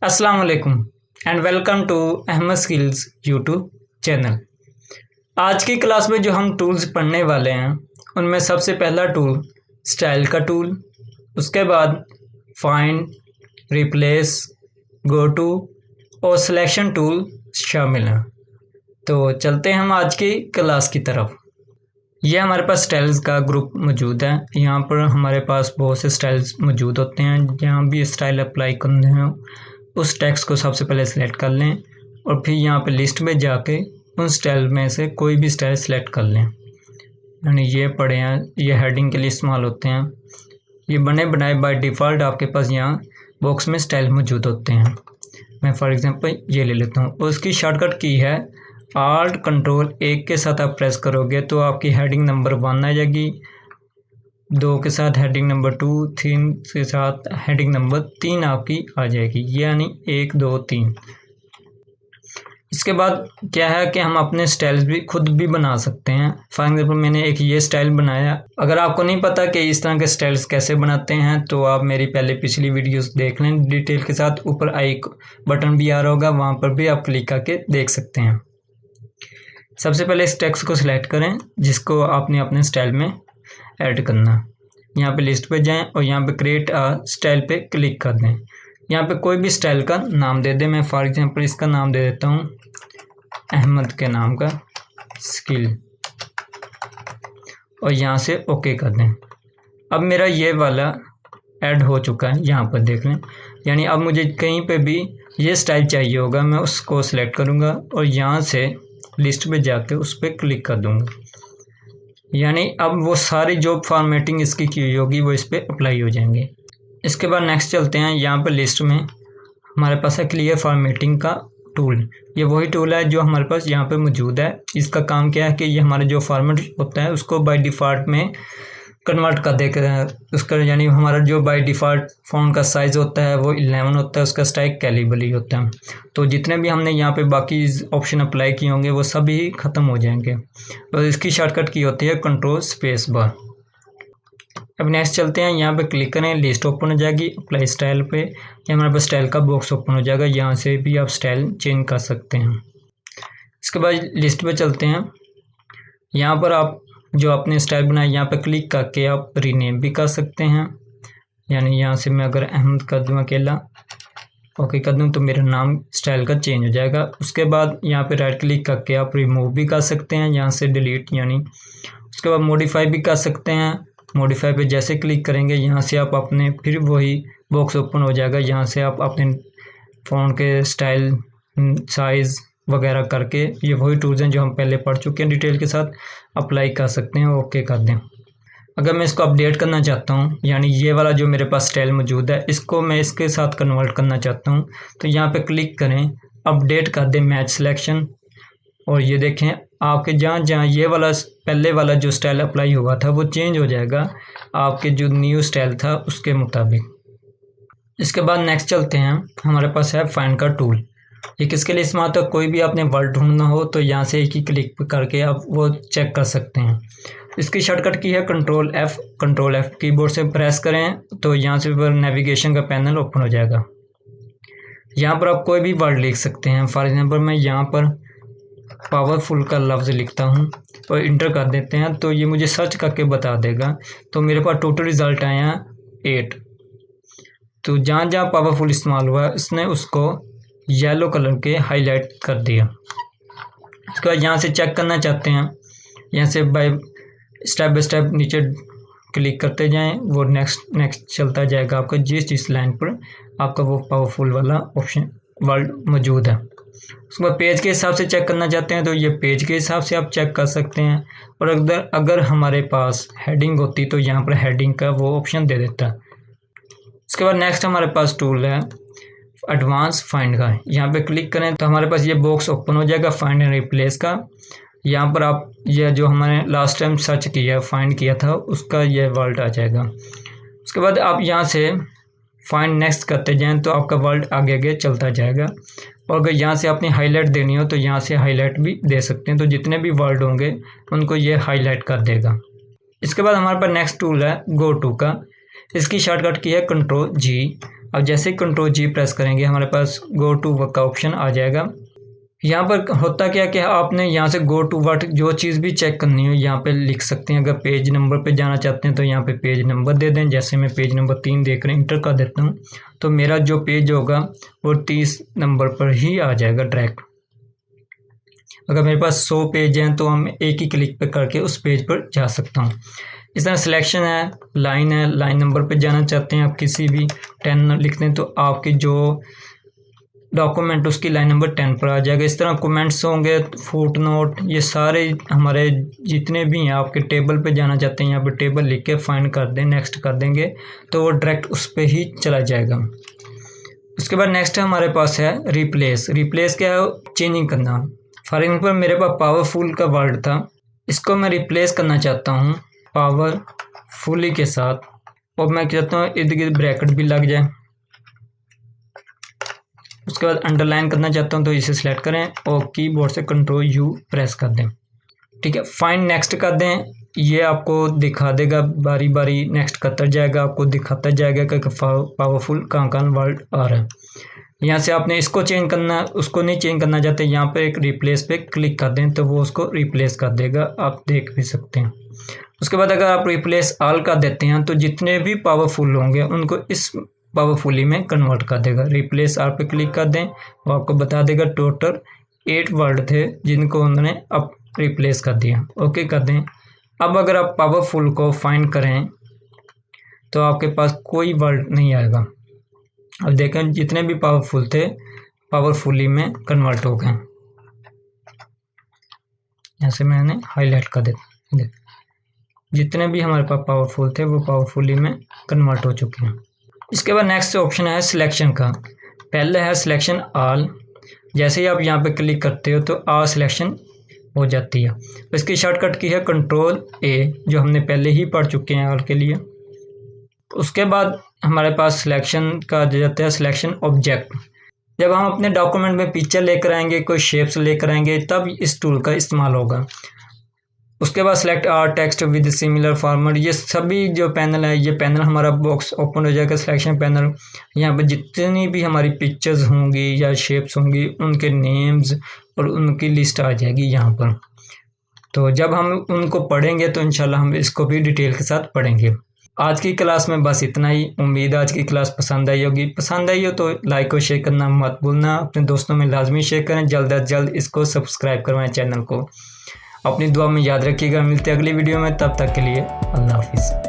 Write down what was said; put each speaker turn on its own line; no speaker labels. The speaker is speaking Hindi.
अस्सलाम वालेकुम and welcome to Ahmad skills YouTube channel. आज की क्लास में जो हम टूल्स पढ़ने वाले हैं उनमें सबसे पहला टूल स्टाइल का टूल, उसके बाद फाइंड, रिप्लेस, गो टू और सिलेक्शन टूल शामिल हैं। तो चलते हैं हम आज की क्लास की तरफ। ये हमारे पास स्टाइल्स का ग्रुप मौजूद है। यहाँ पर हमारे पास बहुत से स्टाइल्स मौजूद होते हैं। जहाँ भी स्टाइल अप्लाई करने हैं उस टेक्स्ट को सबसे पहले सेलेक्ट कर लें और फिर यहाँ पे लिस्ट में जाके उन स्टाइल में से कोई भी स्टाइल सेलेक्ट कर लें। यानी ये पड़े हैं, ये हेडिंग के लिए इस्तेमाल होते हैं। ये बने बनाए बाय डिफ़ॉल्ट आपके पास यहाँ बॉक्स में स्टाइल मौजूद होते हैं। मैं फॉर एग्जांपल ये ले लेता हूँ। उसकी शॉर्टकट की है Alt Control 1 के साथ आप प्रेस करोगे तो आपकी हेडिंग नंबर 1 आ जाएगी, 2 के साथ हेडिंग नंबर 2, 3 के साथ हेडिंग नंबर 3 आपकी आ जाएगी, यानी 1 2 3। इसके बाद क्या है कि हम अपने स्टाइल्स भी खुद भी बना सकते हैं। फॉर एग्जांपल मैंने एक ये स्टाइल बनाया। अगर आपको नहीं पता कि इस तरह के स्टाइल्स कैसे बनाते हैं तो आप मेरी पहले पिछली वीडियोस देख लें डिटेल के साथ। ऊपर आई बटन भी आ रहा होगा, वहाँ पर भी आप क्लिक करके देख सकते हैं। सबसे पहले इस टेक्स्ट को सिलेक्ट करें जिसको आपने अपने स्टाइल में ऐड करना। यहाँ पे लिस्ट पे जाएं और यहाँ पे क्रिएट अ स्टाइल पे क्लिक कर दें। यहाँ पे कोई भी स्टाइल का नाम दे दें। मैं फॉर एग्जांपल इसका नाम दे देता हूँ अहमद के नाम का स्किल और यहाँ से ओके कर दें। अब मेरा ये वाला ऐड हो चुका है, यहाँ पर देख लें। यानी अब मुझे कहीं पे भी ये स्टाइल चाहिए होगा, मैं उसको सिलेक्ट करूँगा और यहाँ से लिस्ट में जाके उस पर क्लिक कर दूंगा। यानी अब वो सारी जो फॉर्मेटिंग इसकी की हुई होगी वो इस पर अप्लाई हो जाएंगे। इसके बाद नेक्स्ट चलते हैं। यहाँ पर लिस्ट में हमारे पास है क्लियर फॉर्मेटिंग का टूल। ये वही टूल है जो हमारे पास यहाँ पे मौजूद है। इसका काम क्या है कि ये हमारा जो फॉर्मेट होता है उसको बाय डिफ़ॉल्ट में कन्वर्ट कर देगा उसका। यानी हमारा जो बाय डिफ़ॉल्ट फ़ॉन्ट का साइज़ होता है वो 11 होता है, उसका स्टाइल कैलिबल ही होता है। तो जितने भी हमने यहाँ पे बाकी ऑप्शन अप्लाई किए होंगे वो सभी ख़त्म हो जाएंगे। तो इसकी शॉर्टकट की होती है कंट्रोल स्पेस बार। अब नेक्स्ट चलते हैं। यहाँ पे क्लिक करें, लिस्ट ओपन हो जाएगी। अप्लाई स्टाइल पे ये हमारे पास स्टाइल का बॉक्स ओपन हो जाएगा। यहाँ से भी आप स्टाइल चेंज कर सकते हैं। इसके बाद लिस्ट पे चलते हैं। यहाँ पर आप जो आपने स्टाइल बनाया यहाँ पे क्लिक करके आप रीनेम भी कर सकते हैं। यानी यहाँ से मैं अगर अहमद कर दूँ अकेला, ओके कर दूँ तो मेरा नाम स्टाइल का चेंज हो जाएगा। उसके बाद यहाँ पे राइट क्लिक करके आप रिमूव भी कर सकते हैं, यहाँ से डिलीट यानी। उसके बाद मॉडिफाई भी कर सकते हैं। मॉडिफाई पे जैसे क्लिक करेंगे यहाँ से आप अपने फिर वही बॉक्स ओपन हो जाएगा। यहाँ से आप अपने फ़ोन के स्टाइल, साइज़ वगैरह करके ये वही टूल्स हैं जो हम पहले पढ़ चुके हैं डिटेल के साथ, अप्लाई कर सकते हैं। ओके कर दें। अगर मैं इसको अपडेट करना चाहता हूँ, यानी ये वाला जो मेरे पास स्टाइल मौजूद है इसको मैं इसके साथ कन्वर्ट करना चाहता हूँ, तो यहाँ पे क्लिक करें, अपडेट कर दें मैच सिलेक्शन। और ये देखें आपके जहाँ जहाँ ये वाला पहले वाला जो स्टाइल अप्लाई हुआ था वो चेंज हो जाएगा आपके जो न्यू स्टाइल था उसके मुताबिक। इसके बाद नेक्स्ट चलते हैं। हमारे पास है फाइंड का टूल। ये किसके लिए इस्तेमाल होता है? कोई भी आपने वर्ड ढूंढना हो तो यहाँ से एक ही क्लिक करके आप वो चेक कर सकते हैं। इसकी शॉर्टकट की है कंट्रोल F कीबोर्ड से प्रेस करें तो यहाँ से पर नेविगेशन का पैनल ओपन हो जाएगा। यहाँ पर आप कोई भी वर्ड लिख सकते हैं। फॉर एग्जांपल मैं यहाँ पर पावरफुल का लफ्ज़ लिखता हूँ और इंटर कर देते हैं तो ये मुझे सर्च करके बता देगा। तो मेरे पास टोटल रिज़ल्ट आया 8। तो जहाँ जहाँ पावरफुल इस्तेमाल हुआ इसने उसको येलो कलर के हाईलाइट कर दिया। उसके बाद यहाँ से चेक करना चाहते हैं, यहाँ से बाय बाय स्टेप नीचे क्लिक करते जाएं, वो नेक्स्ट चलता जाएगा आपका जिस लाइन पर आपका वो पावरफुल वाला ऑप्शन वर्ड मौजूद है। उसके बाद पेज के हिसाब से चेक करना चाहते हैं तो ये पेज के हिसाब से आप चेक कर सकते हैं। और अगर हमारे पास हेडिंग होती तो यहाँ पर हेडिंग का वो ऑप्शन दे देता। उसके बाद नेक्स्ट हमारे पास टूल है एडवांस फाइंड का। यहाँ पे क्लिक करें तो हमारे पास ये बॉक्स ओपन हो जाएगा फाइंड एंड रिप्लेस का। यहाँ पर आप ये जो हमने लास्ट टाइम सर्च किया फाइंड किया था उसका ये वर्ड आ जाएगा। उसके बाद आप यहाँ से फाइंड नेक्स्ट करते जाएं तो आपका वर्ड आगे आगे चलता जाएगा। और अगर यहाँ से आपने हाईलाइट देनी हो तो यहाँ से हाईलाइट भी दे सकते हैं। तो जितने भी वर्ड होंगे उनको ये हाईलाइट कर देगा। इसके बाद हमारे पास नेक्स्ट टूल है गो टू का। इसकी शॉर्टकट की है कंट्रोल G। अब जैसे ही Ctrl+G प्रेस करेंगे हमारे पास गो टू वर्क का ऑप्शन आ जाएगा। यहाँ पर होता क्या कि आपने यहाँ से गो टू वर्क जो चीज़ भी चेक करनी हो यहाँ पे लिख सकते हैं। अगर पेज नंबर पे जाना चाहते हैं तो यहाँ पे पेज नंबर दे दें। जैसे मैं पेज नंबर 3 देख रहे हैं, इंटर कर देता हूँ तो मेरा जो पेज होगा वो 30 नंबर पर ही आ जाएगा डायरेक्ट। अगर मेरे पास 100 पेज हैं तो हम एक ही क्लिक पे करके उस पेज पर जा सकता हूँ। इस तरह सिलेक्शन है, लाइन नंबर पे जाना चाहते हैं आप किसी भी 10 लिख दें तो आपकी जो डॉक्यूमेंट उसकी लाइन नंबर 10 पर आ जाएगा। इस तरह कमेंट्स होंगे, फुट नोट, ये सारे हमारे जितने भी हैं आपके टेबल पे जाना चाहते हैं यहाँ पे टेबल लिख के फाइंड कर दें, नेक्स्ट कर देंगे तो वो डायरेक्ट उस पर ही चला जाएगा। उसके बाद नेक्स्ट हमारे पास है रिप्लेस। रिप्लेस क्या है? चेंजिंग करना। फॉर एग्जाम्पल मेरे पास पावरफुल का वर्ड था, इसको मैं रिप्लेस करना चाहता हूँ पावरफुली के साथ और मैं चाहता हूँ इर्द गिर्द ब्रैकेट भी लग जाए। उसके बाद अंडरलाइन करना चाहता हूँ तो इसे सिलेक्ट करें और कीबोर्ड से Ctrl+U प्रेस कर दें। ठीक है, फाइंड नेक्स्ट कर दें। ये आपको दिखा देगा बारी बारी, नेक्स्ट करता जाएगा, आपको दिखाता जाएगा कि पावरफुल कहाँ वर्ड आ रहा है। यहाँ से आपने इसको चेंज करना, उसको नहीं चेंज करना चाहते, यहाँ पे एक रिप्लेस पे क्लिक कर दें तो वो उसको रिप्लेस कर देगा, आप देख भी सकते हैं। उसके बाद अगर आप रिप्लेस ऑल कर देते हैं तो जितने भी पावरफुल होंगे उनको इस पावरफुली में कन्वर्ट कर देगा। रिप्लेस ऑल पे क्लिक कर दें, वो आपको बता देगा टोटल 8 वर्ड थे जिनको उन्होंने अब रिप्लेस कर दिया। ओके कर दें। अब अगर आप पावरफुल को फाइंड करें तो आपके पास कोई वर्ड नहीं आएगा। अब देखें जितने भी पावरफुल थे पावरफुली में कन्वर्ट हो गए। ऐसे मैंने हाईलाइट कर देता, जितने भी हमारे पास पावरफुल थे वो पावरफुली में कन्वर्ट हो चुके हैं। इसके बाद नेक्स्ट ऑप्शन है सिलेक्शन का। पहले है सिलेक्शन ऑल, जैसे ही आप यहाँ पे क्लिक करते हो तो ऑल सिलेक्शन हो जाती है। इसकी शॉर्टकट की है Ctrl+A जो हमने पहले ही पढ़ चुके हैं ऑल के लिए। उसके बाद हमारे पास सिलेक्शन का जाता है सिलेक्शन ऑब्जेक्ट। जब हम अपने डॉक्यूमेंट में पिक्चर लेकर आएंगे, कोई शेप्स लेकर आएंगे तब इस टूल का इस्तेमाल होगा। उसके बाद select are text with similar format, ये सभी जो पैनल है, ये पैनल हमारा बॉक्स ओपन हो जाएगा सिलेक्शन पैनल। यहाँ पे जितनी भी हमारी पिक्चर्स होंगी या शेप्स होंगी उनके नेम्स और उनकी लिस्ट आ जाएगी यहाँ पर। तो जब हम उनको पढ़ेंगे तो इंशाल्लाह हम इसको भी डिटेल के साथ पढ़ेंगे। आज की क्लास में बस इतना ही। उम्मीद आज की क्लास पसंद आई होगी। पसंद आई हो तो लाइक और शेयर करना मत भूलना। अपने दोस्तों में लाजमी शेयर करें। जल्द अज जल्द इसको सब्सक्राइब करवाएं चैनल को। अपनी दुआ में याद रखिएगा। मिलते हैं अगली वीडियो में, तब तक के लिए अल्लाह हाफिज़।